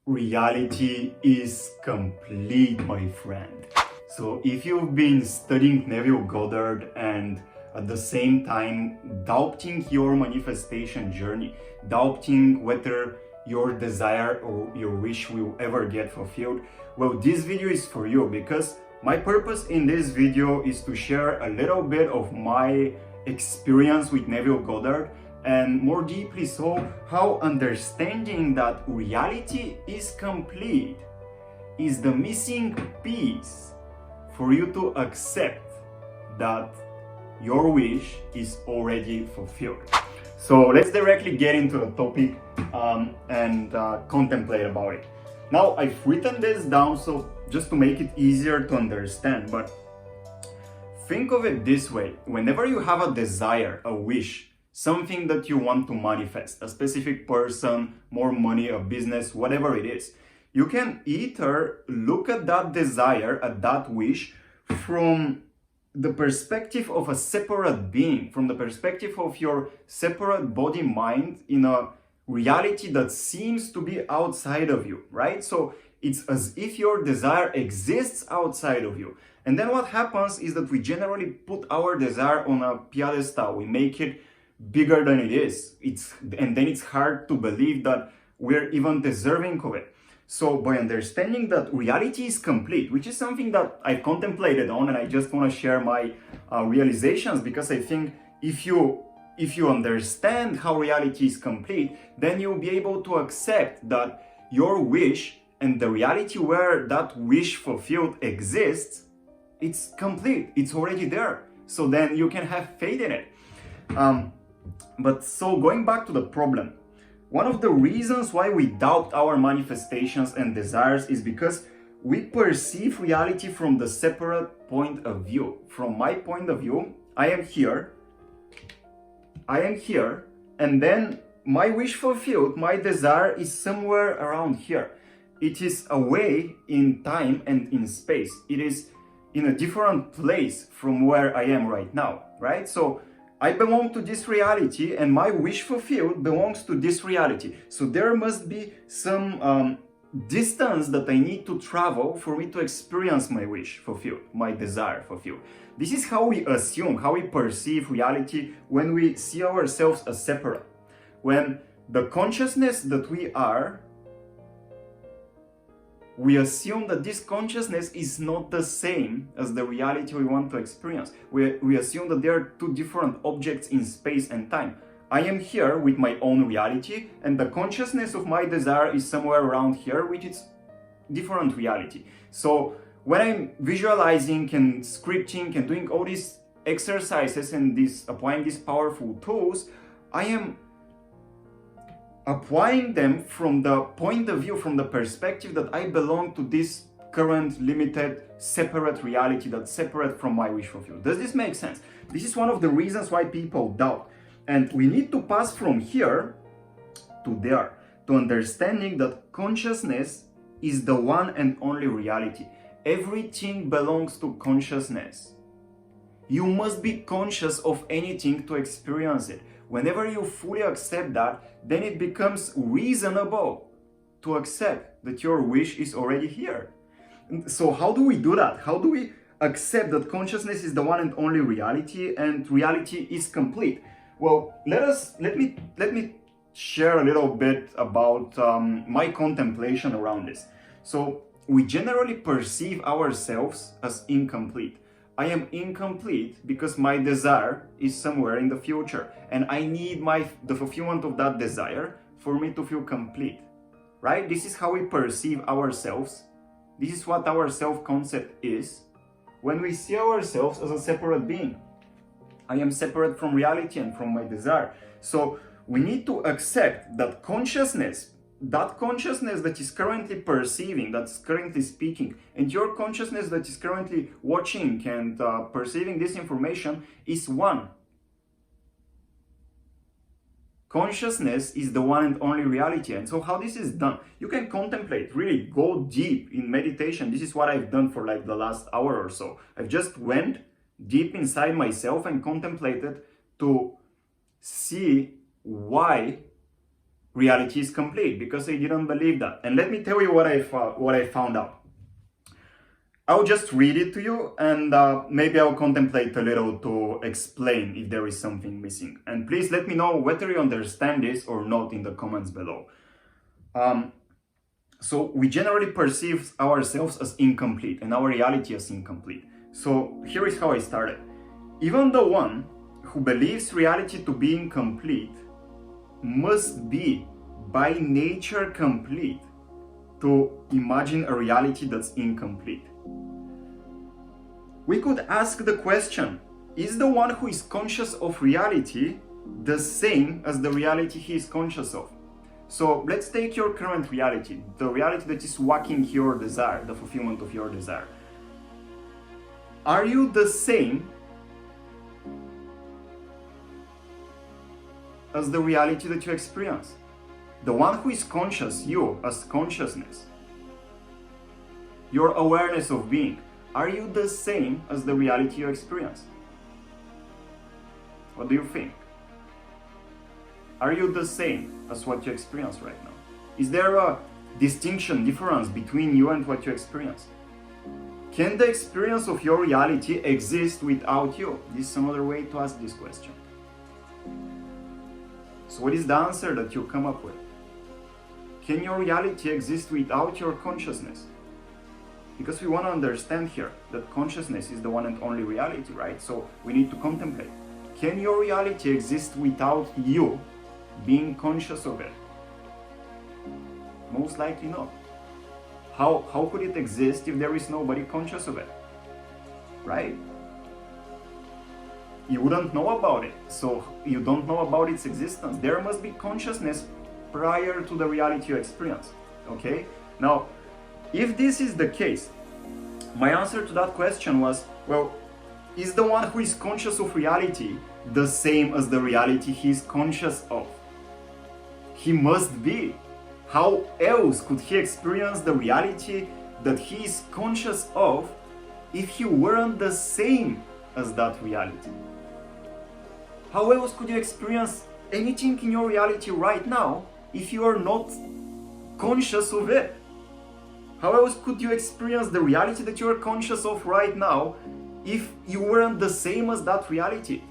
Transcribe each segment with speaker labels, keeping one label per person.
Speaker 1: Reality is complete, my friend. So if you've been studying Neville Goddard and at the same time doubting your manifestation journey, doubting whether your desire or your wish will ever get fulfilled, well, this video is for you, because my purpose in this video is to share a little bit of my experience with Neville Goddard, and more deeply so, how understanding that reality is complete is the missing piece for you to accept that your wish is already fulfilled. So let's directly get into the topic and contemplate about it. Now, I've written this down so just to make it easier to understand, but think of it this way. Whenever you have a desire, a wish, something that you want to manifest, a specific person, more money, a business, whatever it is, you can either look at that desire, at that wish, from the perspective of a separate being, from the perspective of your separate body mind in a reality that seems to be outside of you, right? So it's as if your desire exists outside of you. And then what happens is that we generally put our desire on a pedestal. We make it bigger than it is. And then it's hard to believe that we're even deserving of it. So by understanding that reality is complete, which is something that I contemplated on, and I just want to share my realizations, because I think if you understand how reality is complete, then you'll be able to accept that your wish and the reality where that wish fulfilled exists, it's complete, it's already there. So then you can have faith in it. But so going back to the problem, one of the reasons why we doubt our manifestations and desires is because we perceive reality from the separate point of view. From my point of view, I am here, and then my wish fulfilled, my desire is somewhere around here. It is away in time and in space. It is in a different place from where I am right now, right? So I belong to this reality, and my wish fulfilled belongs to this reality. So there must be some distance that I need to travel for me to experience my wish fulfilled, my desire fulfilled. This is how we assume, how we perceive reality when we see ourselves as separate. When the consciousness that we are, we assume that this consciousness is not the same as the reality we want to experience. We assume that there are two different objects in space and time. I am here with my own reality, and the consciousness of my desire is somewhere around here, which is different reality. So when I'm visualizing and scripting and doing all these exercises and applying these powerful tools, I am applying them from the point of view, from the perspective that I belong to this current, limited, separate reality that's separate from my wish fulfilled. Does this make sense? This is one of the reasons why people doubt. And we need to pass from here to there, to understanding that consciousness is the one and only reality. Everything belongs to consciousness. You must be conscious of anything to experience it. Whenever you fully accept that, then it becomes reasonable to accept that your wish is already here. So how do we do that? How do we accept that consciousness is the one and only reality and reality is complete? Well, let me share a little bit about my contemplation around this. So we generally perceive ourselves as incomplete. I am incomplete because my desire is somewhere in the future, and I need the fulfillment of that desire for me to feel complete, right? This is how we perceive ourselves. This is what our self-concept is when we see ourselves as a separate being. I am separate from reality and from my desire. So we need to accept that consciousness that is currently perceiving, that's currently speaking, and your consciousness that is currently watching and perceiving this information is one. Consciousness is the one and only reality. And so how this is done, you can contemplate, really go deep in meditation. This is what I've done for like the last hour or so. I've just went deep inside myself and contemplated to see why reality is complete, because I didn't believe that. And let me tell you what I found out. I'll just read it to you, and maybe I'll contemplate a little to explain if there is something missing. And please let me know whether you understand this or not in the comments below. So we generally perceive ourselves as incomplete and our reality as incomplete. So here is how I started. Even the one who believes reality to be incomplete must be by nature complete to imagine a reality that's incomplete. We could ask the question, is the one who is conscious of reality the same as the reality he is conscious of? So let's take your current reality, the reality that is walking your desire, the fulfillment of your desire. Are you the same as the reality that you experience? The one who is conscious, you as consciousness, your awareness of being, are you the same as the reality you experience? What do you think? Are you the same as what you experience right now? Is there a distinction, difference between you and what you experience? Can the experience of your reality exist without you? This is another way to ask this question. So what is the answer that you come up with? Can your reality exist without your consciousness? Because we want to understand here that consciousness is the one and only reality, right? So we need to contemplate. Can your reality exist without you being conscious of it? Most likely not. How could it exist if there is nobody conscious of it? Right? You wouldn't know about it, so you don't know about its existence. There must be consciousness prior to the reality you experience. Okay? Now, if this is the case, my answer to that question was, well, is the one who is conscious of reality the same as the reality he is conscious of? He must be. How else could he experience the reality that he is conscious of if he weren't the same as that reality? How else could you experience anything in your reality right now if you are not conscious of it? How else could you experience the reality that you are conscious of right now if you weren't the same as that reality?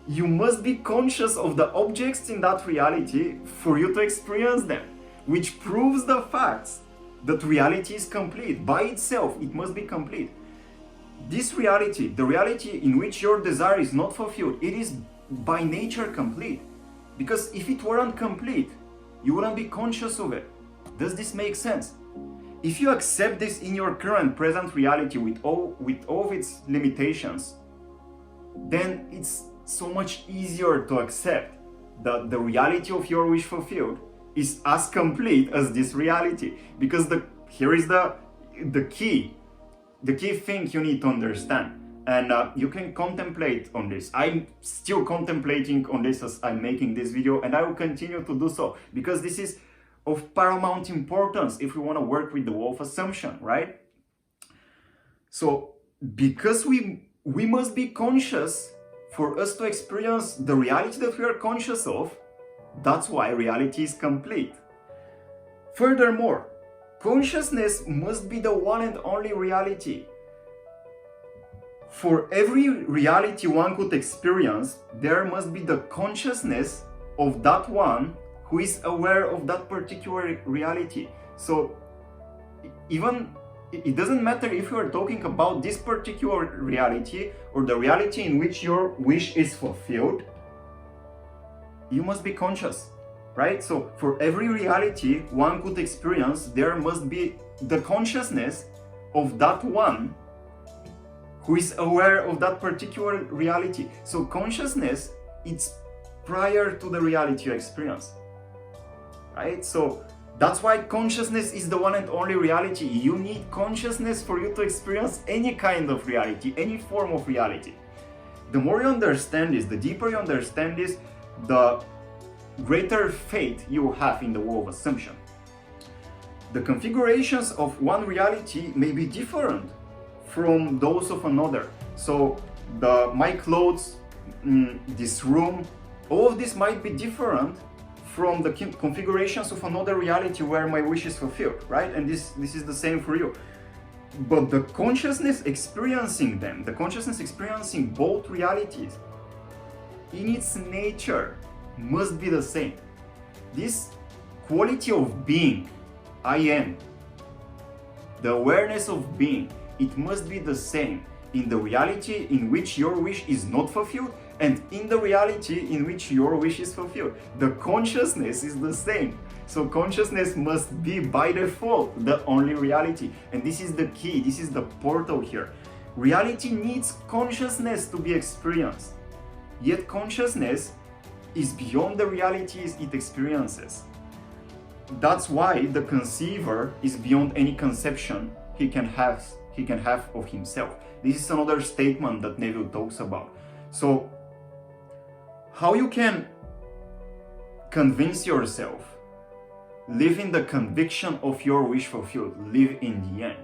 Speaker 1: You must be conscious of the objects in that reality for you to experience them, which proves the fact that reality is complete. By itself, it must be complete. This reality, the reality in which your desire is not fulfilled, it is by nature complete. Because if it weren't complete, you wouldn't be conscious of it. Does this make sense? If you accept this in your current present reality with all of its limitations, then it's so much easier to accept that the reality of your wish fulfilled is as complete as this reality. Because here is the key thing you need to understand. And you can contemplate on this. I'm still contemplating on this as I'm making this video, and I will continue to do so, because this is of paramount importance if we want to work with the wolf assumption, right? So, because we must be conscious for us to experience the reality that we are conscious of, that's why reality is complete. Furthermore, consciousness must be the one and only reality. For every reality one could experience, there must be the consciousness of that one who is aware of that particular reality. So even it doesn't matter if you are talking about this particular reality or the reality in which your wish is fulfilled, you must be conscious, right? So for every reality one could experience, there must be the consciousness of that one who is aware of that particular reality. So consciousness, it's prior to the reality you experience, right? So that's why consciousness is the one and only reality. You need consciousness for you to experience any kind of reality, any form of reality. The more you understand this, the deeper you understand this, the greater faith you will have in the wolf assumption. The configurations of one reality may be different from those of another. So my clothes, this room, all of this might be different from the configurations of another reality where my wish is fulfilled, right? And this is the same for you. But the consciousness experiencing them, the consciousness experiencing both realities, in its nature, must be the same. This quality of being, I am, the awareness of being, it must be the same in the reality in which your wish is not fulfilled and in the reality in which your wish is fulfilled. The consciousness is the same. So consciousness must be by default the only reality. And this is the key, this is the portal here. Reality needs consciousness to be experienced. Yet consciousness is beyond the realities it experiences. That's why the conceiver is beyond any conception he can have of himself. This is another statement that Neville talks about. So, how you can convince yourself, live in the conviction of your wish fulfilled, live in the end.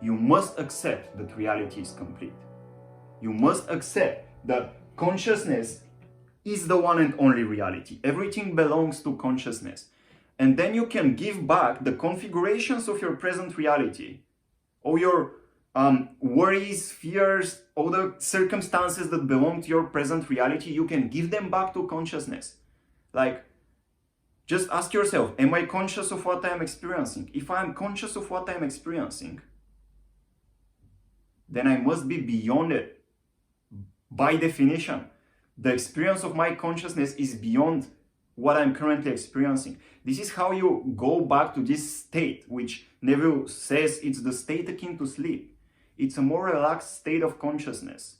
Speaker 1: You must accept that reality is complete. You must accept that consciousness is the one and only reality. Everything belongs to consciousness. And then you can give back the configurations of your present reality, all your worries, fears, all the circumstances that belong to your present reality, you can give them back to consciousness. Like, just ask yourself, am I conscious of what I am experiencing? If I am conscious of what I am experiencing, then I must be beyond it. By definition, the experience of my consciousness is beyond what I'm currently experiencing. This is how you go back to this state, which Neville says it's the state akin to sleep. It's a more relaxed state of consciousness,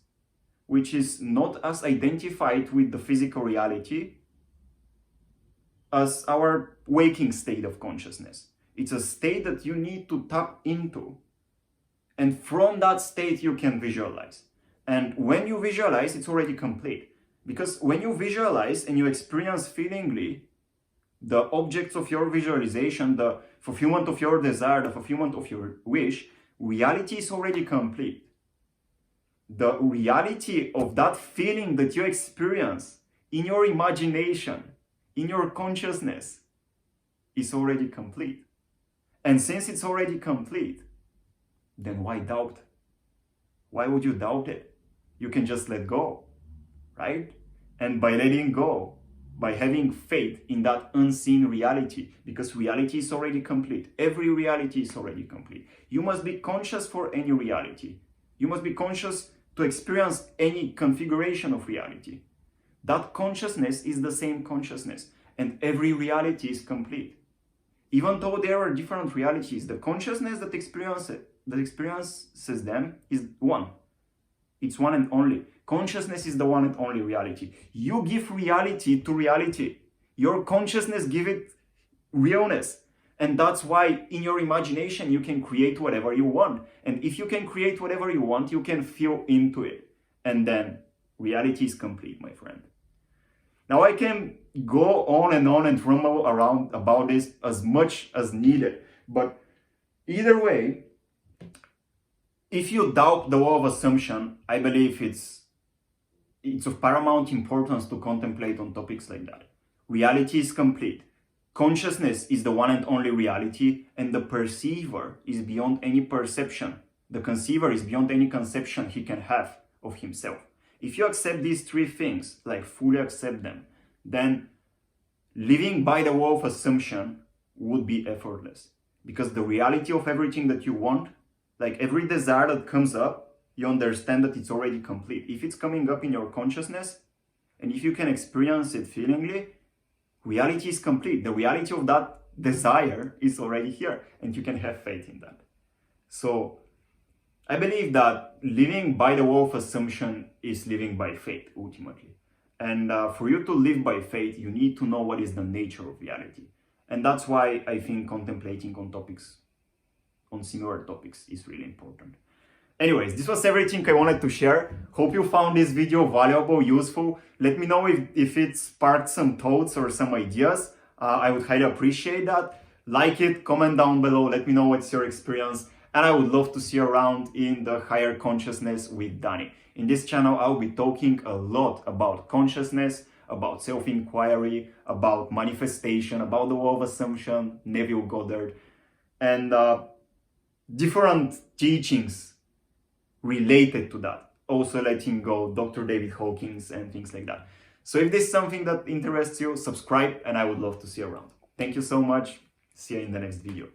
Speaker 1: which is not as identified with the physical reality as our waking state of consciousness. It's a state that you need to tap into. And from that state, you can visualize. And when you visualize, it's already complete. Because when you visualize and you experience feelingly the objects of your visualization, the fulfillment of your desire, the fulfillment of your wish, reality is already complete. The reality of that feeling that you experience in your imagination, in your consciousness, is already complete. And since it's already complete, then why doubt? Why would you doubt it? You can just let go, right? And by letting go, by having faith in that unseen reality, because reality is already complete. Every reality is already complete. You must be conscious for any reality. You must be conscious to experience any configuration of reality. That consciousness is the same consciousness, and every reality is complete. Even though there are different realities, the consciousness that experiences them is one. It's one and only. Consciousness is the one and only reality. You give reality to reality. Your consciousness gives it realness. And that's why in your imagination you can create whatever you want. And if you can create whatever you want, you can feel into it. And then reality is complete, my friend. Now I can go on and rumble around about this as much as needed. But either way, if you doubt the law of assumption, I believe it's of paramount importance to contemplate on topics like that. Reality is complete. Consciousness is the one and only reality, and the perceiver is beyond any perception. The conceiver is beyond any conception he can have of himself. If you accept these three things, like fully accept them, then living by the law of assumption would be effortless. Because the reality of everything that you want, like every desire that comes up, you understand that it's already complete. If it's coming up in your consciousness, and if you can experience it feelingly, reality is complete. The reality of that desire is already here, and you can have faith in that. So, I believe that living by the law of assumption is living by faith, ultimately. And for you to live by faith, you need to know what is the nature of reality. And that's why I think contemplating on similar topics is really important. Anyways, this was everything I wanted to share. Hope you found this video valuable, useful. Let me know if it sparked some thoughts or some ideas. I would highly appreciate that. Like it, comment down below, let me know what's your experience. And I would love to see you around in the higher consciousness with Danny. In this channel, I'll be talking a lot about consciousness, about self-inquiry, about manifestation, about the law of assumption, Neville Goddard, and different teachings related to that. Also letting go, Dr. David Hawkins and things like that. So if this is something that interests you, subscribe and I would love to see you around. Thank you so much. See you in the next video.